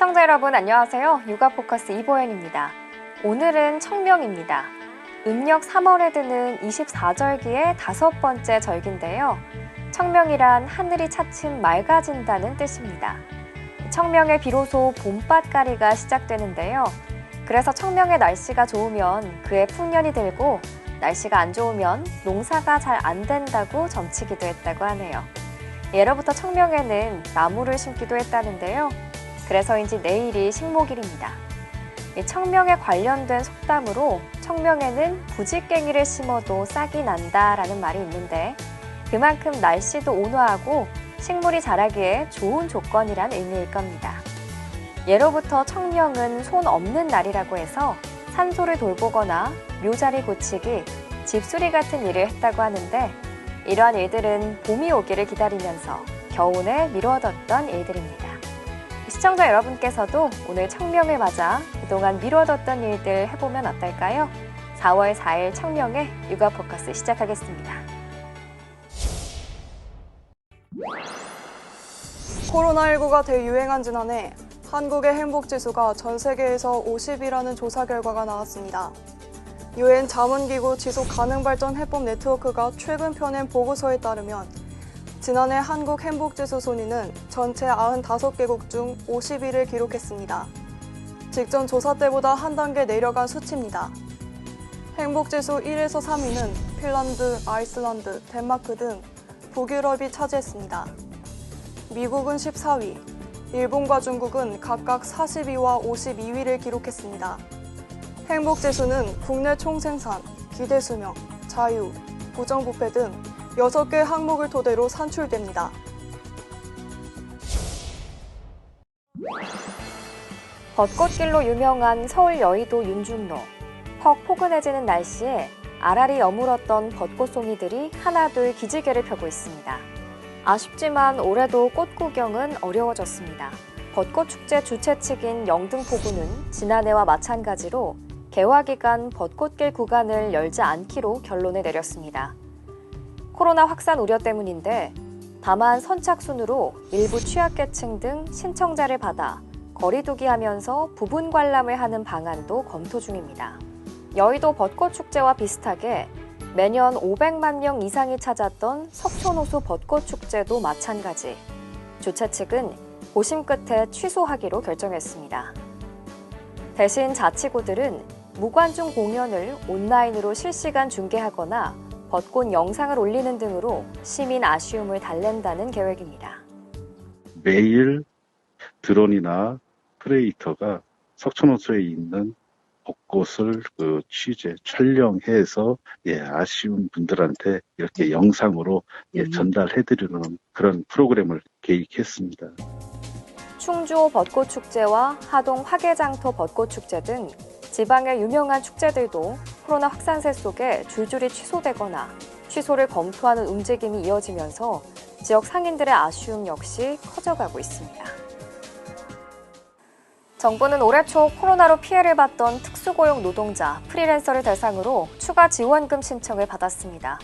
시청자 여러분 안녕하세요. 육아포커스 이보연입니다. 오늘은 청명입니다. 음력 3월에 드는 24절기의 5번째 절기인데요. 청명이란 하늘이 차츰 맑아진다는 뜻입니다. 청명에 비로소 봄밭가리가 시작되는데요. 그래서 청명의 날씨가 좋으면 그에 풍년이 들고 날씨가 안 좋으면 농사가 잘 안 된다고 점치기도 했다고 하네요. 예로부터 청명에는 나무를 심기도 했다는데요. 그래서인지 내일이 식목일입니다. 청명에 관련된 속담으로 청명에는 부지깽이를 심어도 싹이 난다라는 말이 있는데 그만큼 날씨도 온화하고 식물이 자라기에 좋은 조건이란 의미일 겁니다. 예로부터 청명은 손 없는 날이라고 해서 산소를 돌보거나 묘자리 고치기, 집수리 같은 일을 했다고 하는데 이러한 일들은 봄이 오기를 기다리면서 겨우내 미뤄뒀던 일들입니다. 시청자 여러분께서도 오늘 청명을 맞아 그동안 미뤄뒀던 일들 해보면 어떨까요? 4월 4일 청명의 육아포커스 시작하겠습니다. 코로나19가 대유행한 지난해 한국의 행복지수가 전 세계에서 50이라는 조사 결과가 나왔습니다. 유엔 자문기구 지속가능발전 해법 네트워크가 최근 펴낸 보고서에 따르면 지난해 한국 행복지수 순위는 전체 95개국 중 50위를 기록했습니다. 직전 조사 때보다 한 단계 내려간 수치입니다. 행복지수 1에서 3위는 핀란드, 아이슬란드, 덴마크 등 북유럽이 차지했습니다. 미국은 14위, 일본과 중국은 각각 42와 52위를 기록했습니다. 행복지수는 국내 총생산, 기대수명, 자유, 부정부패 등 6개 항목을 토대로 산출됩니다. 벚꽃길로 유명한 서울 여의도 윤중로. 퍽 포근해지는 날씨에 알알이 여물었던 벚꽃송이들이 하나둘 기지개를 펴고 있습니다. 아쉽지만 올해도 꽃 구경은 어려워졌습니다. 벚꽃축제 주최 측인 영등포구는 지난해와 마찬가지로 개화 기간 벚꽃길 구간을 열지 않기로 결론을 내렸습니다. 코로나 확산 우려 때문인데 다만 선착순으로 일부 취약계층 등 신청자를 받아 거리두기 하면서 부분 관람을 하는 방안도 검토 중입니다. 여의도 벚꽃축제와 비슷하게 매년 500만 명 이상이 찾았던 석촌호수 벚꽃축제도 마찬가지. 주최 측은 고심 끝에 취소하기로 결정했습니다. 대신 자치구들은 무관중 공연을 온라인으로 실시간 중계하거나 벚꽃 영상을 올리는 등으로 시민 아쉬움을 달랜다는 계획입니다. 매일 드론이나 크리에이터가 석촌호수에 있는 벚꽃을 취재, 촬영해서 아쉬운 분들한테 이렇게 영상으로 전달해드리는 그런 프로그램을 계획했습니다. 충주호 벚꽃축제와 하동 화개장터 벚꽃축제 등 지방의 유명한 축제들도 코로나 확산세 속에 줄줄이 취소되거나 취소를 검토하는 움직임이 이어지면서 지역 상인들의 아쉬움 역시 커져가고 있습니다. 정부는 올해 초 코로나로 피해를 봤던 특수고용 노동자, 프리랜서를 대상으로 추가 지원금 신청을 받았습니다.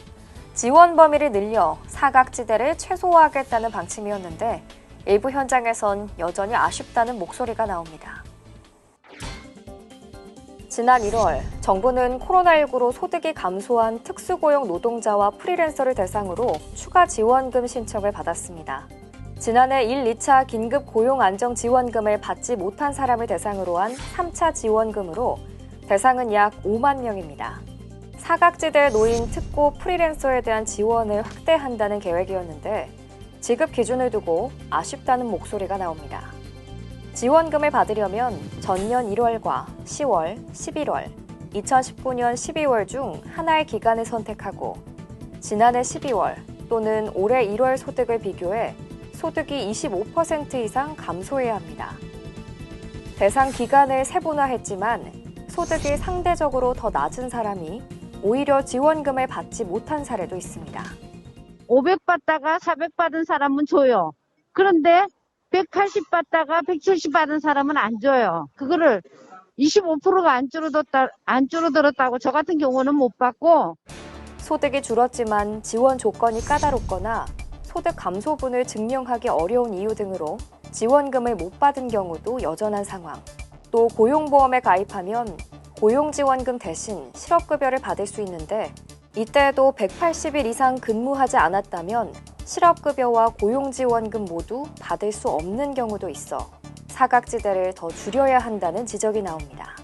지원 범위를 늘려 사각지대를 최소화하겠다는 방침이었는데 일부 현장에선 여전히 아쉽다는 목소리가 나옵니다. 지난 1월, 정부는 코로나19로 소득이 감소한 특수고용 노동자와 프리랜서를 대상으로 추가 지원금 신청을 받았습니다. 지난해 1, 2차 긴급 고용안정지원금을 받지 못한 사람을 대상으로 한 3차 지원금으로 대상은 약 5만 명입니다. 사각지대에 놓인 특고 프리랜서에 대한 지원을 확대한다는 계획이었는데 지급 기준을 두고 아쉽다는 목소리가 나옵니다. 지원금을 받으려면 전년 1월과 10월, 11월, 2019년 12월 중 하나의 기간을 선택하고 지난해 12월 또는 올해 1월 소득을 비교해 소득이 25% 이상 감소해야 합니다. 대상 기간을 세분화했지만 소득이 상대적으로 더 낮은 사람이 오히려 지원금을 받지 못한 사례도 있습니다. 500 받다가 400 받은 사람은 줘요. 그런데 180 받다가 170 받은 사람은 안 줘요. 그거를 25%가 안 줄어들었다고 저 같은 경우는 못 받고. 소득이 줄었지만 지원 조건이 까다롭거나 소득 감소분을 증명하기 어려운 이유 등으로 지원금을 못 받은 경우도 여전한 상황. 또 고용보험에 가입하면 고용지원금 대신 실업급여를 받을 수 있는데 이때에도 180일 이상 근무하지 않았다면 실업급여와 고용지원금 모두 받을 수 없는 경우도 있어 사각지대를 더 줄여야 한다는 지적이 나옵니다.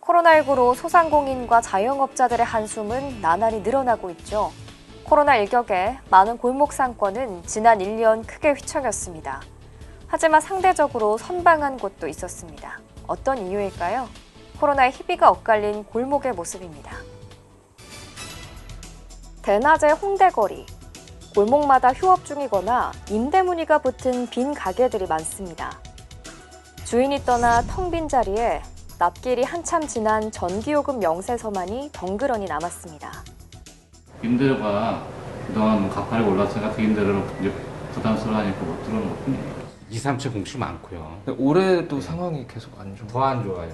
코로나19로 소상공인과 자영업자들의 한숨은 나날이 늘어나고 있죠. 코로나 일격에 많은 골목 상권은 지난 1년 크게 휘청였습니다. 하지만 상대적으로 선방한 곳도 있었습니다. 어떤 이유일까요? 코로나의 희비가 엇갈린 골목의 모습입니다. 대낮의 홍대거리. 골목마다 휴업 중이거나 임대 문의가 붙은 빈 가게들이 많습니다. 주인이 떠나 텅 빈 자리에 납길이 한참 지난 전기요금 명세서만이 덩그러니 남았습니다. 임대료가 그동안 가파르게 올랐으니까 그 임대료를 이제 부담스러워하니까 못 들어오는 것 뿐이에요. 2, 3층 공실 많고요. 올해도 상황이 계속 안 좋아요. 더 안 좋아요.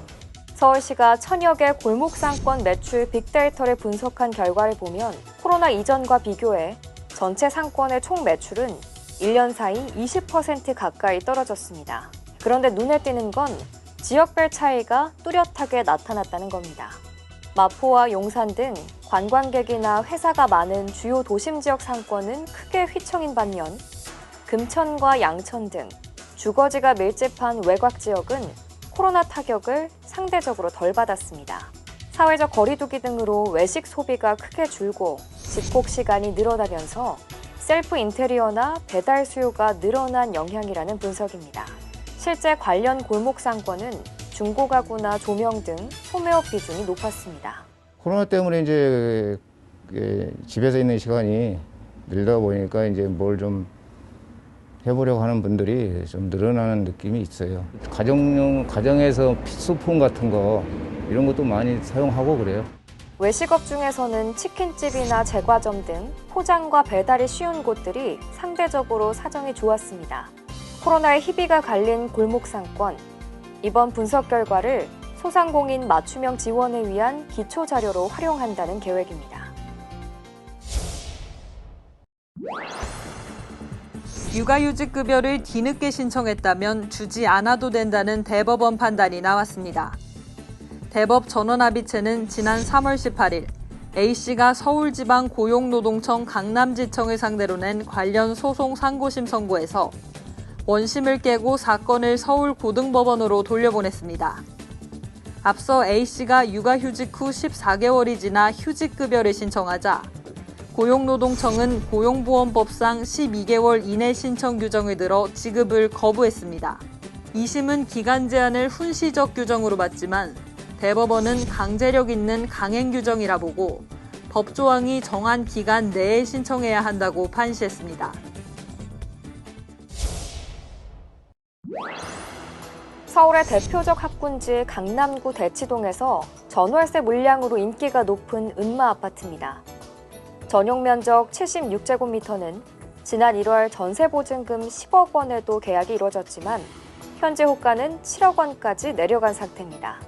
서울시가 천여 개 골목 상권 매출 빅데이터를 분석한 결과를 보면 코로나 이전과 비교해 전체 상권의 총 매출은 1년 사이 20% 가까이 떨어졌습니다. 그런데 눈에 띄는 건 지역별 차이가 뚜렷하게 나타났다는 겁니다. 마포와 용산 등 관광객이나 회사가 많은 주요 도심 지역 상권은 크게 휘청인 반면 금천과 양천 등 주거지가 밀집한 외곽 지역은 코로나 타격을 상대적으로 덜 받았습니다. 사회적 거리두기 등으로 외식 소비가 크게 줄고 집콕 시간이 늘어나면서 셀프 인테리어나 배달 수요가 늘어난 영향이라는 분석입니다. 실제 관련 골목 상권은 중고가구나 조명 등 소매업 비중이 높았습니다. 코로나 때문에 이제 집에서 있는 시간이 늘다 보니까 이제 뭘 좀 해보려고 하는 분들이 좀 늘어나는 느낌이 있어요. 가정에서 필수품 같은 거 이런 것도 많이 사용하고 그래요. 외식업 중에서는 치킨집이나 제과점 등 포장과 배달이 쉬운 곳들이 상대적으로 사정이 좋았습니다. 코로나의 희비가 갈린 골목 상권. 이번 분석 결과를 소상공인 맞춤형 지원을 위한 기초 자료로 활용한다는 계획입니다. 육아휴직급여를 뒤늦게 신청했다면 주지 않아도 된다는 대법원 판단이 나왔습니다. 대법 전원합의체는 지난 3월 18일 A씨가 서울지방고용노동청 강남지청을 상대로 낸 관련 소송 상고심 선고에서 원심을 깨고 사건을 서울고등법원으로 돌려보냈습니다. 앞서 A씨가 육아휴직 후 14개월이 지나 휴직급여를 신청하자 고용노동청은 고용보험법상 12개월 이내 신청 규정을 들어 지급을 거부했습니다. 2심은 기간 제한을 훈시적 규정으로 봤지만 대법원은 강제력 있는 강행 규정이라 보고 법조항이 정한 기간 내에 신청해야 한다고 판시했습니다. 서울의 대표적 학군지 강남구 대치동에서 전월세 물량으로 인기가 높은 은마 아파트입니다. 전용 면적 76제곱미터는 지난 1월 전세보증금 10억 원에도 계약이 이루어졌지만 현재 호가는 7억 원까지 내려간 상태입니다.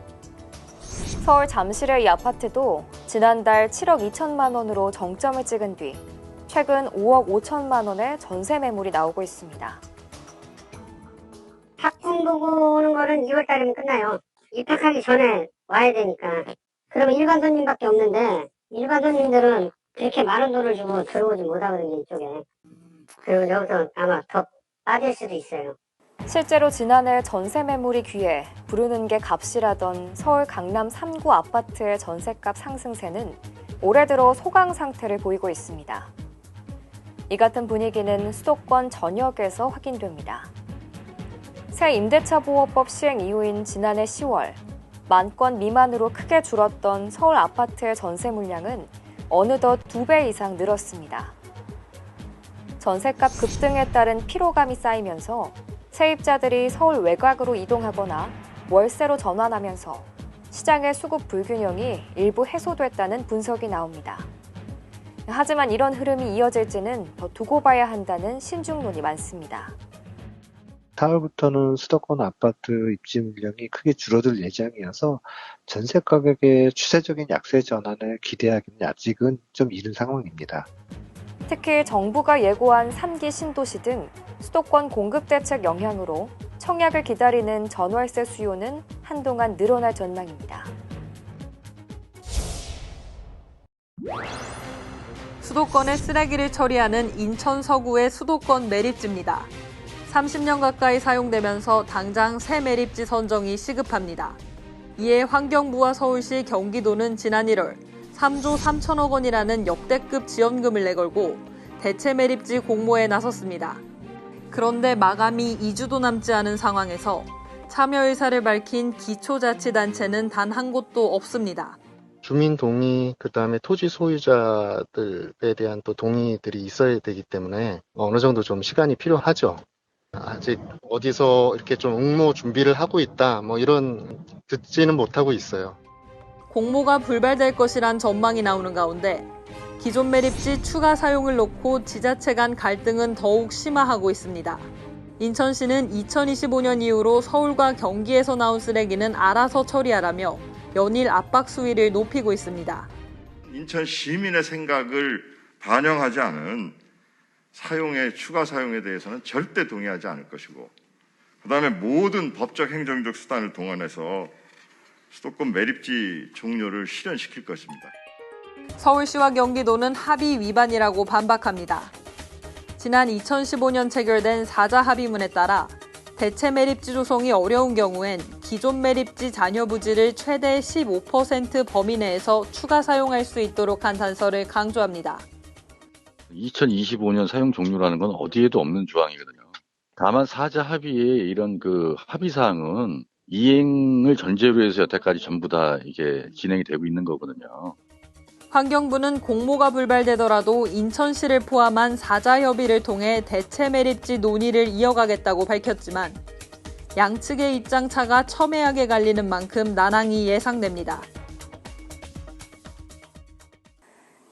서울 잠실의 이 아파트도 지난달 7억 2천만 원으로 정점을 찍은 뒤 최근 5억 5천만 원의 전세 매물이 나오고 있습니다. 학군 보고 오는 거는 2월 달이면 끝나요. 입학하기 전에 와야 되니까. 그러면 일반 손님밖에 없는데 일반 손님들은 그렇게 많은 돈을 주고 들어오지 못하거든요, 이쪽에. 그리고 여기서 아마 더 빠질 수도 있어요. 실제로 지난해 전세 매물이 귀해 부르는 게 값이라던 서울 강남 3구 아파트의 전세값 상승세는 올해 들어 소강 상태를 보이고 있습니다. 이 같은 분위기는 수도권 전역에서 확인됩니다. 새 임대차 보호법 시행 이후인 지난해 10월, 10,000건 미만으로 크게 줄었던 서울 아파트의 전세 물량은 어느덧 2배 이상 늘었습니다. 전세값 급등에 따른 피로감이 쌓이면서 세입자들이 서울 외곽으로 이동하거나 월세로 전환하면서 시장의 수급 불균형이 일부 해소됐다는 분석이 나옵니다. 하지만 이런 흐름이 이어질지는 더 두고 봐야 한다는 신중론이 많습니다. 4월부터는 수도권 아파트 입지 물량이 크게 줄어들 예정이어서 전세 가격의 추세적인 약세 전환을 기대하기는 아직은 좀 이른 상황입니다. 특히 정부가 예고한 3기 신도시 등 수도권 공급 대책 영향으로 청약을 기다리는 전월세 수요는 한동안 늘어날 전망입니다. 수도권의 쓰레기를 처리하는 인천 서구의 수도권 매립지입니다. 30년 가까이 사용되면서 당장 새 매립지 선정이 시급합니다. 이에 환경부와 서울시, 경기도는 지난 1월 3조 3천억 원이라는 역대급 지원금을 내걸고 대체 매립지 공모에 나섰습니다. 그런데 마감이 2주도 남지 않은 상황에서 참여 의사를 밝힌 기초자치단체는 단 한 곳도 없습니다. 주민 동의, 그다음에 토지 소유자들에 대한 또 동의들이 있어야 되기 때문에 어느 정도 좀 시간이 필요하죠. 아직 어디서 이렇게 좀 응모 준비를 하고 있다, 이런 듣지는 못하고 있어요. 공모가 불발될 것이란 전망이 나오는 가운데 기존 매립지 추가 사용을 놓고 지자체 간 갈등은 더욱 심화하고 있습니다. 인천시는 2025년 이후로 서울과 경기에서 나온 쓰레기는 알아서 처리하라며 연일 압박 수위를 높이고 있습니다. 인천 시민의 생각을 반영하지 않은 추가 사용에 대해서는 절대 동의하지 않을 것이고, 그다음에 모든 법적 행정적 수단을 동원해서 수도권 매립지 종료를 실현시킬 것입니다. 서울시와 경기도는 합의 위반이라고 반박합니다. 지난 2015년 체결된 4자 합의문에 따라 대체 매립지 조성이 어려운 경우엔 기존 매립지 잔여 부지를 최대 15% 범위 내에서 추가 사용할 수 있도록 한 단서를 강조합니다. 2025년 사용 종료라는 건 어디에도 없는 조항이거든요. 다만 4자 합의의 이런 합의 사항은 이행을 전제로 해서 여태까지 전부 다 이게 진행이 되고 있는 거거든요. 환경부는 공모가 불발되더라도 인천시를 포함한 4자 협의를 통해 대체 매립지 논의를 이어가겠다고 밝혔지만 양측의 입장 차가 첨예하게 갈리는 만큼 난항이 예상됩니다.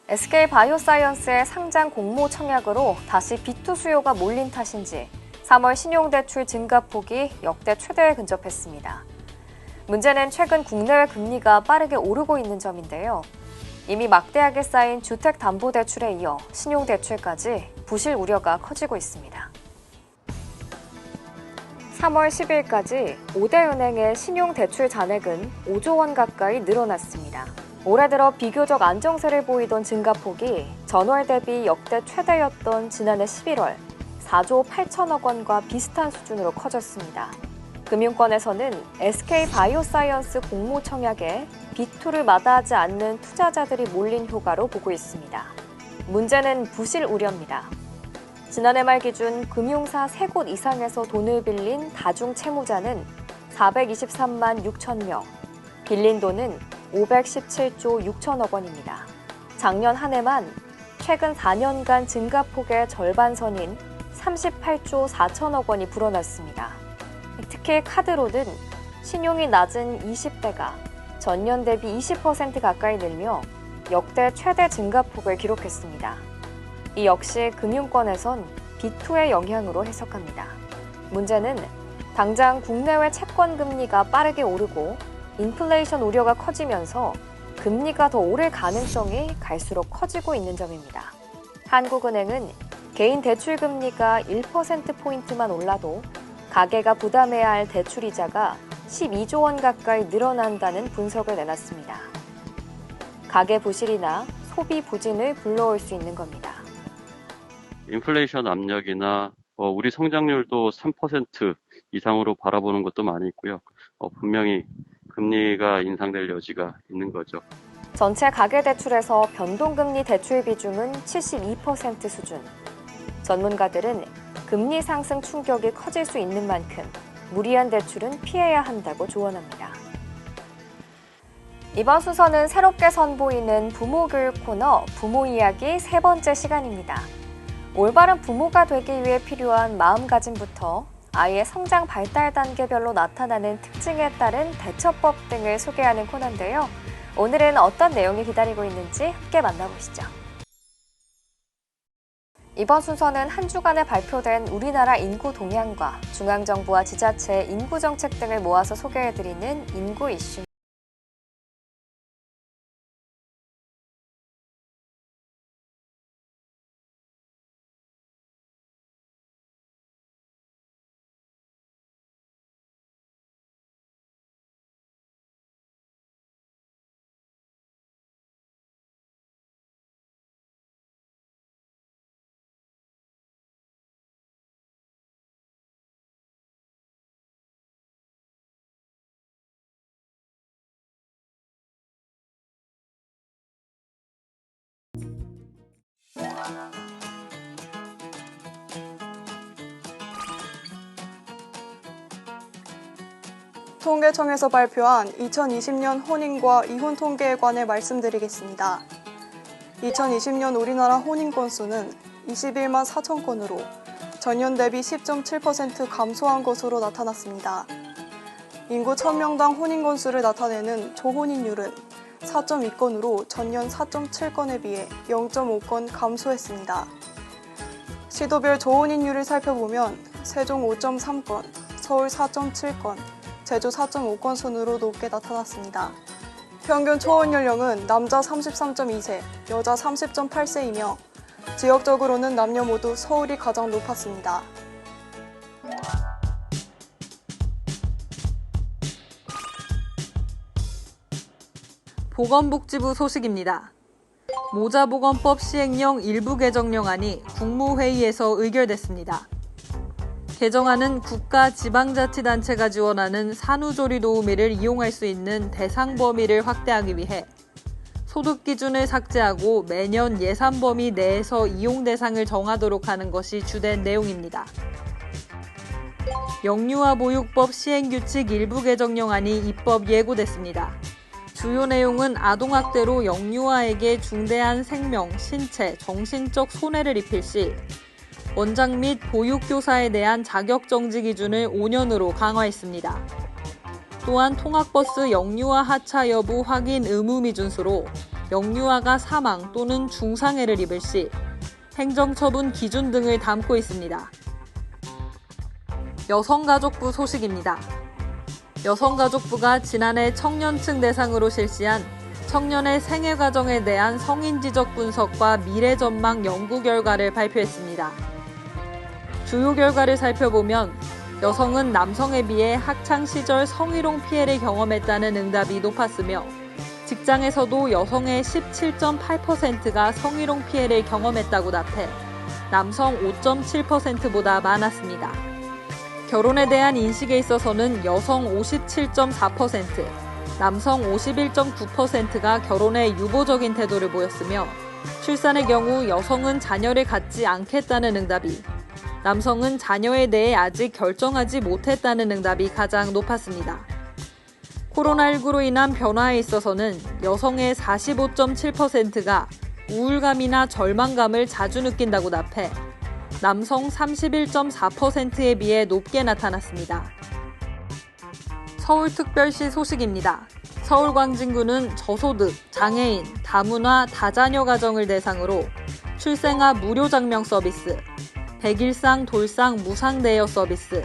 SK바이오사이언스의 상장 공모 청약으로 다시 B2 수요가 몰린 탓인지 3월 신용대출 증가폭이 역대 최대에 근접했습니다. 문제는 최근 국내외 금리가 빠르게 오르고 있는 점인데요. 이미 막대하게 쌓인 주택담보대출에 이어 신용대출까지 부실 우려가 커지고 있습니다. 3월 10일까지 5대 은행의 신용대출 잔액은 5조 원 가까이 늘어났습니다. 올해 들어 비교적 안정세를 보이던 증가폭이 전월 대비 역대 최대였던 지난해 11월 4조 8천억 원과 비슷한 수준으로 커졌습니다. 금융권에서는 SK바이오사이언스 공모 청약에 B2를 마다하지 않는 투자자들이 몰린 효과로 보고 있습니다. 문제는 부실 우려입니다. 지난해 말 기준 금융사 3곳 이상에서 돈을 빌린 다중채무자는 423만 6천 명, 빌린 돈은 517조 6천억 원입니다. 작년 한 해만 최근 4년간 증가폭의 절반 선인 38조 4천억 원이 불어났습니다. 특히 카드로는 신용이 낮은 20대가 전년 대비 20% 가까이 늘며 역대 최대 증가폭을 기록했습니다. 이 역시 금융권에선 B2의 영향으로 해석합니다. 문제는 당장 국내외 채권 금리가 빠르게 오르고 인플레이션 우려가 커지면서 금리가 더 오를 가능성이 갈수록 커지고 있는 점입니다. 한국은행은 개인 대출 금리가 1%포인트만 올라도 가계가 부담해야 할 대출이자가 12조 원 가까이 늘어난다는 분석을 내놨습니다. 가계 부실이나 소비 부진을 불러올 수 있는 겁니다. 인플레이션 압력이나 우리 성장률도 3% 이상으로 바라보는 것도 많이 있고요. 분명히 금리가 인상될 여지가 있는 거죠. 전체 가계대출에서 변동금리 대출 비중은 72% 수준. 전문가들은 금리 상승 충격이 커질 수 있는 만큼 무리한 대출은 피해야 한다고 조언합니다. 이번 순서는 새롭게 선보이는 부모교육 코너 부모 이야기 3번째 시간입니다. 올바른 부모가 되기 위해 필요한 마음가짐부터 아이의 성장 발달 단계별로 나타나는 특징에 따른 대처법 등을 소개하는 코너인데요. 오늘은 어떤 내용이 기다리고 있는지 함께 만나보시죠. 이번 순서는 한 주간에 발표된 우리나라 인구 동향과 중앙정부와 지자체의 인구 정책 등을 모아서 소개해드리는 인구 이슈. 통계청에서 발표한 2020년 혼인과 이혼 통계에 관해 말씀드리겠습니다. 2020년 우리나라 혼인 건수는 21만 4천 건으로 전년 대비 10.7% 감소한 것으로 나타났습니다. 인구 1000명당 혼인 건수를 나타내는 조혼인율은 4.2건으로 전년 4.7건에 비해 0.5건 감소했습니다. 시도별 조혼인율을 살펴보면 세종 5.3건, 서울 4.7건, 제주 4.5건 순으로 높게 나타났습니다. 평균 초혼 연령은 남자 33.2세, 여자 30.8세이며 지역적으로는 남녀 모두 서울이 가장 높았습니다. 보건복지부 소식입니다. 모자보건법 시행령 일부 개정령안이 국무회의에서 의결됐습니다. 개정안은 국가 지방자치단체가 지원하는 산후조리 도우미를 이용할 수 있는 대상 범위를 확대하기 위해 소득 기준을 삭제하고 매년 예산 범위 내에서 이용 대상을 정하도록 하는 것이 주된 내용입니다. 영유아 보육법 시행규칙 일부 개정령안이 입법 예고됐습니다. 주요 내용은 아동학대로 영유아에게 중대한 생명, 신체, 정신적 손해를 입힐 시 원장 및 보육교사에 대한 자격정지 기준을 5년으로 강화했습니다. 또한 통학버스 영유아 하차 여부 확인 의무 미준수로 영유아가 사망 또는 중상해를 입을 시 행정처분 기준 등을 담고 있습니다. 여성가족부 소식입니다. 여성가족부가 지난해 청년층 대상으로 실시한 청년의 생애 과정에 대한 성인지적 분석과 미래 전망 연구 결과를 발표했습니다. 주요 결과를 살펴보면 여성은 남성에 비해 학창시절 성희롱 피해를 경험했다는 응답이 높았으며 직장에서도 여성의 17.8%가 성희롱 피해를 경험했다고 답해 남성 5.7%보다 많았습니다. 결혼에 대한 인식에 있어서는 여성 57.4%, 남성 51.9%가 결혼에 유보적인 태도를 보였으며 출산의 경우 여성은 자녀를 갖지 않겠다는 응답이, 남성은 자녀에 대해 아직 결정하지 못했다는 응답이 가장 높았습니다. 코로나19로 인한 변화에 있어서는 여성의 45.7%가 우울감이나 절망감을 자주 느낀다고 답해 남성 31.4%에 비해 높게 나타났습니다. 서울특별시 소식입니다. 서울광진구는 저소득, 장애인, 다문화, 다자녀 가정을 대상으로 출생아 무료 장명 서비스, 백일상, 돌상, 무상 대여 서비스,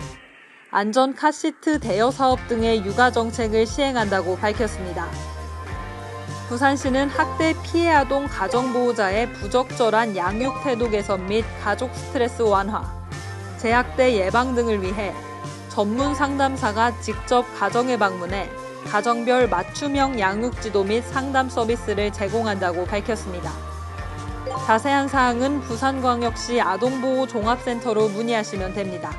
안전 카시트 대여 사업 등의 육아 정책을 시행한다고 밝혔습니다. 부산시는 학대 피해 아동 가정보호자의 부적절한 양육 태도 개선 및 가족 스트레스 완화, 재학대 예방 등을 위해 전문 상담사가 직접 가정에 방문해 가정별 맞춤형 양육 지도 및 상담 서비스를 제공한다고 밝혔습니다. 자세한 사항은 부산광역시 아동보호종합센터로 문의하시면 됩니다.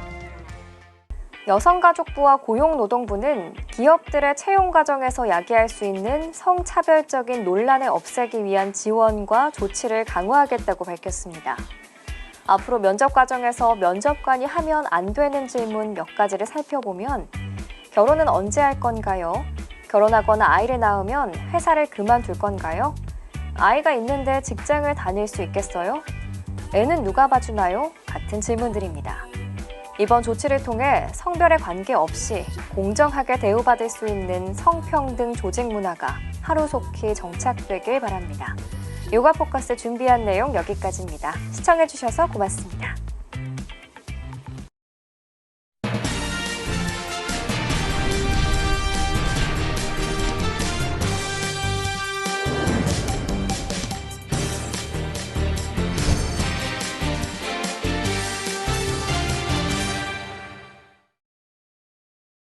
여성가족부와 고용노동부는 기업들의 채용 과정에서 야기할 수 있는 성차별적인 논란을 없애기 위한 지원과 조치를 강화하겠다고 밝혔습니다. 앞으로 면접 과정에서 면접관이 하면 안 되는 질문 몇 가지를 살펴보면 결혼은 언제 할 건가요? 결혼하거나 아이를 낳으면 회사를 그만둘 건가요? 아이가 있는데 직장을 다닐 수 있겠어요? 애는 누가 봐주나요? 같은 질문들입니다. 이번 조치를 통해 성별에 관계없이 공정하게 대우받을 수 있는 성평등 조직 문화가 하루속히 정착되길 바랍니다. 요가 포커스 준비한 내용 여기까지입니다. 시청해주셔서 고맙습니다.